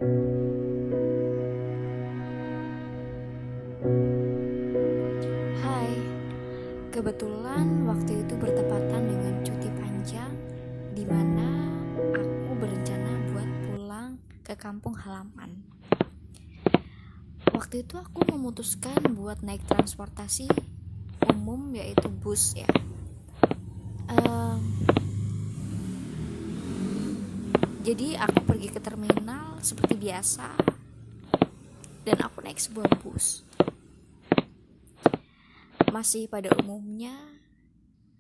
Hai, kebetulan waktu itu bertepatan dengan cuti panjang di mana aku berencana buat pulang ke kampung halaman. Waktu itu aku memutuskan buat naik transportasi umum yaitu bus ya. Jadi aku pergi ke terminal seperti biasa dan aku naik sebuah bus. Masih pada umumnya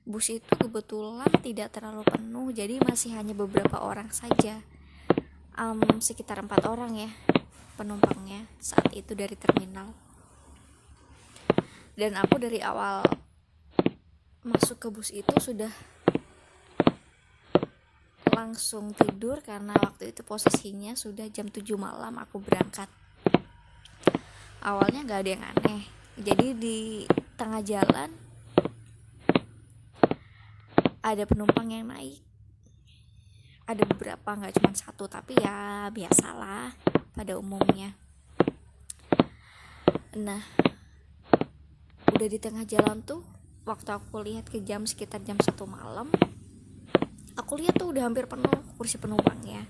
bus itu kebetulan tidak terlalu penuh, jadi masih hanya beberapa orang saja, sekitar 4 orang ya penumpangnya saat itu dari terminal. Dan aku dari awal masuk ke bus itu sudah langsung tidur karena waktu itu posisinya sudah jam 7 malam aku berangkat. Awalnya gak ada yang aneh, jadi di tengah jalan ada penumpang yang naik. Ada beberapa, gak cuma satu, tapi ya biasalah pada umumnya. Nah, udah di tengah jalan tuh, waktu aku lihat ke jam sekitar jam 1 malam, aku lihat tuh udah hampir penuh kursi penumpangnya.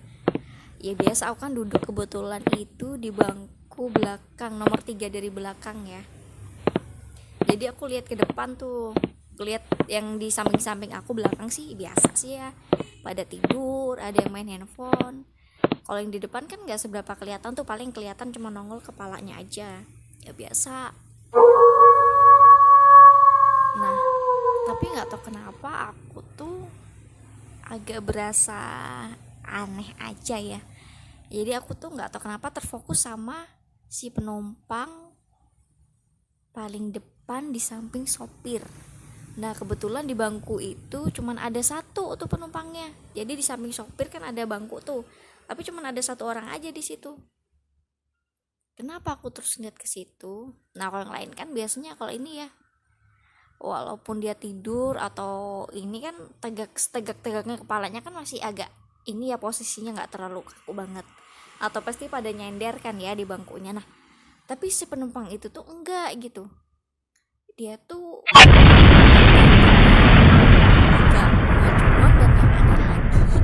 Ya biasa, aku kan duduk kebetulan itu di bangku belakang, nomor 3 dari belakang ya. Jadi aku lihat ke depan tuh, lihat yang di samping-samping aku belakang sih biasa sih ya, pada tidur, ada yang main handphone. Kalau yang di depan kan nggak seberapa kelihatan tuh, paling kelihatan cuma nongol kepalanya aja, ya biasa. Nah, tapi nggak tahu kenapa aku tuh agak berasa aneh aja ya. Jadi aku tuh nggak tahu kenapa terfokus sama si penumpang paling depan di samping sopir. Nah kebetulan di bangku itu cuman ada satu tuh penumpangnya. Jadi di samping sopir kan ada bangku tuh, tapi cuman ada satu orang aja di situ. Kenapa aku terus lihat ke situ? Nah kalau yang lain kan biasanya kalau ini ya, walaupun dia tidur atau ini kan tegaknya kepalanya kan masih agak ini ya, posisinya nggak terlalu kaku banget, atau pasti pada nyender kan ya di bangkunya. Nah tapi si penumpang itu tuh enggak gitu, dia tuh agak majuan. Dan yang aneh lagi,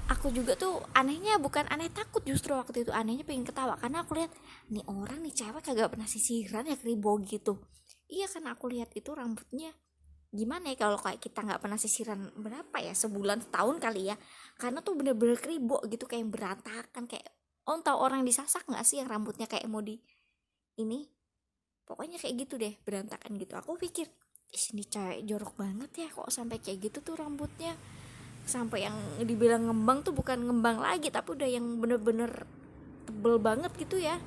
aku juga tuh anehnya bukan aneh takut, justru waktu itu anehnya pengen ketawa karena aku lihat nih orang nih cewek kagak pernah sisiran ya, kribo gitu. Iya kan, aku lihat itu rambutnya gimana ya, kalau kayak kita nggak pernah sisiran berapa ya, sebulan setahun kali ya, karena tuh bener-bener kribo gitu, kayak berantakan, kayak tahu orang disasak nggak sih yang rambutnya kayak mau di ini, pokoknya kayak gitu deh, berantakan gitu. Aku pikir ini cewek jorok banget ya, kok sampai kayak gitu tuh rambutnya, sampai yang dibilang ngembang tuh bukan ngembang lagi, tapi udah yang bener-bener tebel banget gitu ya.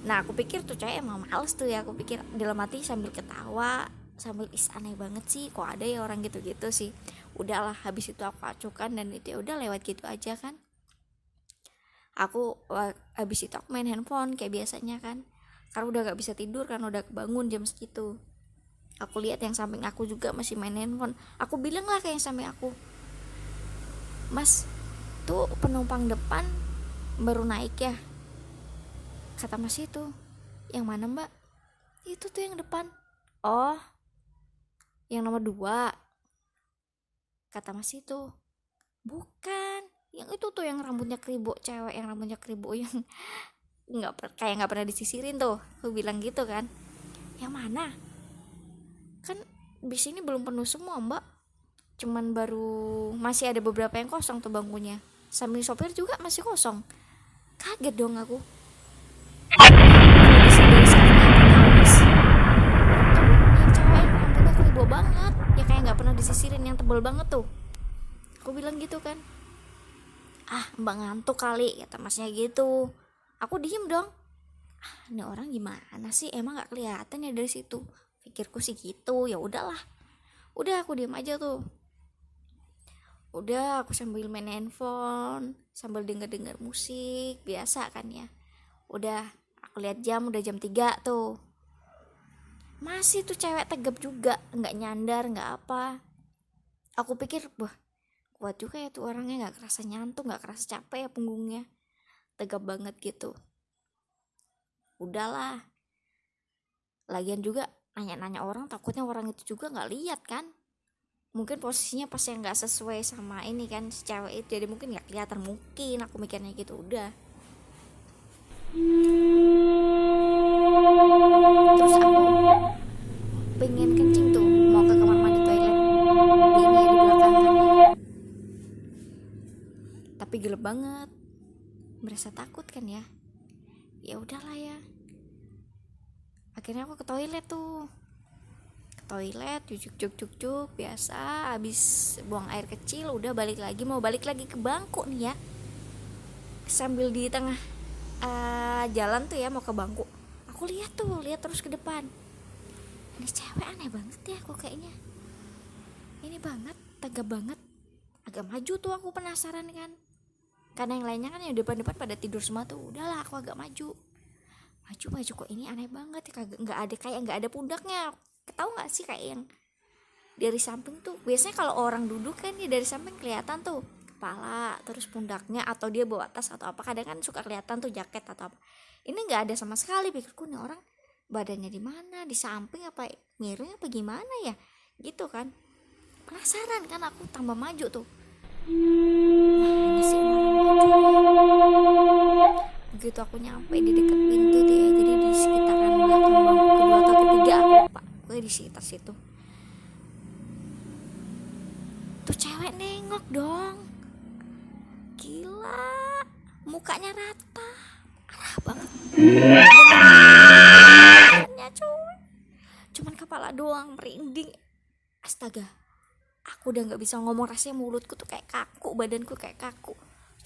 Nah aku pikir tuh cewek emang males tuh ya, aku pikir dalam hati sambil ketawa, sambil aneh banget sih kok ada ya orang gitu-gitu sih. Udahlah, habis itu aku acukan dan itu ya udah lewat gitu aja kan. Aku habis itu aku main handphone kayak biasanya kan, karena udah gak bisa tidur kan, udah kebangun jam segitu. Aku lihat yang samping aku juga masih main handphone. Aku bilang lah kayak yang samping aku, "Mas, tuh penumpang depan baru naik ya?" Kata mas itu, "Yang mana mbak?" "Itu tuh yang depan." "Oh, yang nomor 2." Kata mas itu. "Bukan, yang itu tuh yang rambutnya kribo, cewek yang rambutnya kribo yang kayak nggak pernah disisirin tuh." Aku bilang gitu kan. "Yang mana? Kan bis ini belum penuh semua mbak, cuman baru masih ada beberapa yang kosong tuh bangkunya, samping sopir juga masih kosong." Kaget dong aku. Kalau dari sekitarnya aku tahu mas, itu yang cewek yang rambutnya kribo banget ya, kayak nggak pernah disisirin, yang tebel banget tuh. Aku bilang gitu kan. "Ah mbak ngantuk kali," kata masnya gitu. Aku diem dong. Ini orang gimana sih, emang nggak kelihatan ya dari situ, pikirku sih gitu. Ya udahlah, udah aku diem aja tuh. Udah aku sambil main handphone, sambil denger musik biasa kan ya. Udah aku lihat jam, udah jam 3 tuh, masih tuh cewek tegap juga, nggak nyandar nggak apa. Aku pikir wah kuat juga ya tuh orangnya, nggak kerasa nyantuk, nggak kerasa capek ya punggungnya, tegap banget gitu. Udahlah, lagian juga nanya-nanya orang, takutnya orang itu juga nggak lihat kan, mungkin posisinya pas yang nggak sesuai sama ini kan si cewek itu, jadi mungkin nggak kelihatan, mungkin aku mikirnya gitu. Udah, terus aku pengen kencing tuh, mau ke kamar mandi toilet di ini ya, di belakangannya, tapi gelap banget, berasa takut kan ya. Ya udahlah ya, akhirnya aku ke toilet tuh, ke toilet cucuk cuk cuk cuk biasa, habis buang air kecil udah balik lagi, mau balik lagi ke bangku nih ya, sambil di tengah jalan tuh ya mau ke bangku, aku lihat terus ke depan, ini cewek aneh banget ya kok kayaknya, ini banget, tegap banget. Agak maju tuh aku penasaran kan, karena yang lainnya kan yang depan-depan pada tidur semua tuh. Udahlah aku agak maju kok ini aneh banget ya, kagak, nggak ada pundaknya. Tahu nggak sih kayak yang dari samping tuh biasanya kalau orang duduk kan ya dari samping kelihatan tuh kepala terus pundaknya, atau dia bawa tas atau apa, kadang kan suka kelihatan tuh jaket atau apa. Ini nggak ada sama sekali. Pikirku nih orang badannya di mana, di samping apa miring apa gimana ya gitu kan, penasaran kan aku, tambah maju tuh, mana sih orang. Begitu aku nyampe di dekat pintu tuh ya, jadi di sekitaran belakang bangku kedua atau ketiga aku lupa, gue di sekitar situ tuh cewek nengok dong, gila, mukanya rata, arah banget ya cuy, cuman kepala doang merinding, astaga, aku udah nggak bisa ngomong, rasanya mulutku tuh kayak kaku, badanku kayak kaku,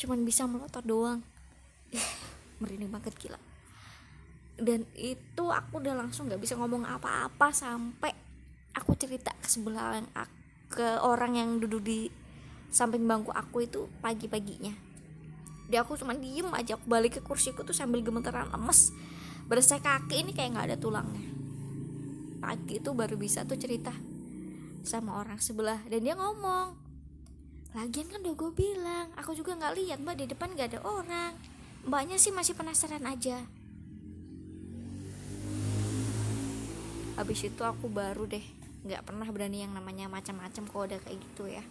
cuman bisa melotot doang. Merinding banget gila. Dan itu aku udah langsung nggak bisa ngomong apa-apa sampai aku cerita ke sebelah yang ke orang yang duduk di samping bangku aku itu pagi-paginya. Dia aku cuma diem aja, aku balik ke kursiku tuh sambil gemeteran, lemes, berasa kaki ini kayak nggak ada tulangnya. Pagi itu baru bisa tuh cerita sama orang sebelah, dan dia ngomong, lagian kan udah gue bilang, aku juga nggak lihat mbak, di depan nggak ada orang, mbaknya sih masih penasaran aja. Habis itu aku baru deh nggak pernah berani yang namanya macam-macam kalau udah kayak gitu ya.